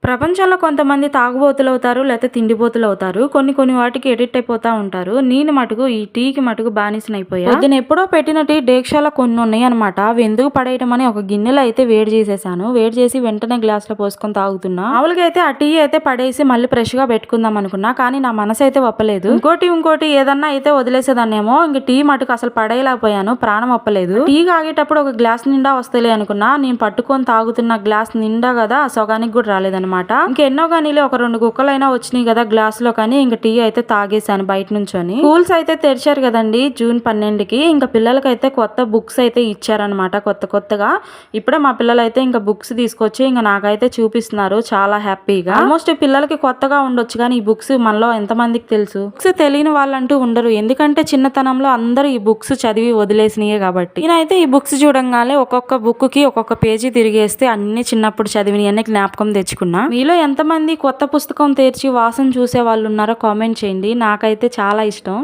ప్రపంచంలో కొంతమంది తాగుబోతులు అవుతారు, లేకపోతే తిండిబోతులు అవుతారు. కొన్ని వాటికి ఎడిక్ట్ అయిపోతా ఉంటారు. నేను మటుకు ఈ టీకి మటుకు బానిసనైపోయా. పొద్దున ఎప్పుడో పెట్టిన టీ డేక్షాల కొన్ని ఉన్నాయి అనమాట. అవి ఎందుకు పడేయటం అని ఒక గిన్నెలో అయితే వేడి చేసేసాను. వేడి చేసి వెంటనే గ్లాస్ లో పోసుకొని తాగుతున్నా. మామూలుగా అయితే ఆ టీ అయితే పడేసి మళ్ళీ ఫ్రెష్ గా పెట్టుకుందాం అనుకున్నా, కానీ నా మనసు అయితే ఒప్పలేదు. ఇంకోటి ఏదన్నా అయితే వదిలేసేదాన్నేమో. ఇంక టీ మటుకు అసలు పడేయలేకపోయాను, ప్రాణం ఒప్పలేదు. టీ తాగేటప్పుడు ఒక గ్లాస్ నిండా వస్తలే అనుకున్నా, నేను పట్టుకొని తాగుతున్న గ్లాస్ నిండా కదా సగానికి కూడా రాలేదన్నమాట. ఇంకెన్నో కానీ ఒక 2 గుక్కలైనా వచ్చినాయి కదా గ్లాస్ లో, కానీ ఇంక టీ అయితే తాగేశాను బయట నుంచొని. స్కూల్స్ అయితే తెరిచారు కదండి జూన్ 12కి. ఇంకా పిల్లలకైతే కొత్త బుక్స్ అయితే ఇచ్చారనమాట కొత్తగా. ఇప్పుడే మా పిల్లలు అయితే ఇంకా బుక్స్ తీసుకొచ్చి ఇంకా నాకైతే చూపిస్తున్నారు చాలా హ్యాపీగా. ఆల్మోస్ట్ పిల్లలకి కొత్తగా ఉండొచ్చు, కానీ ఈ బుక్స్ మనలో ఎంతమందికి తెలుసు? బుక్స్ తెలియని వాళ్ళంటూ ఉండరు, ఎందుకంటే చిన్నతనంలో అందరూ ఈ బుక్స్ చదివి వదిలేసినాయే కాబట్టి. నేనైతే ఈ బుక్స్ చూడంగానే ఒక్కొక్క బుక్ కి ఒక్కొక్క పేజీ తిరిగేస్తే అన్ని చిన్నప్పుడు చదివిన అన్ని జ్ఞాపకం తెచ్చుకున్నా. మీలో ఎంతమంది కొత్త పుస్తకం తెరిచి వాసన చూసే వాళ్ళు ఉన్నారో కామెంట్ చేయండి. నాకైతే చాలా ఇష్టం.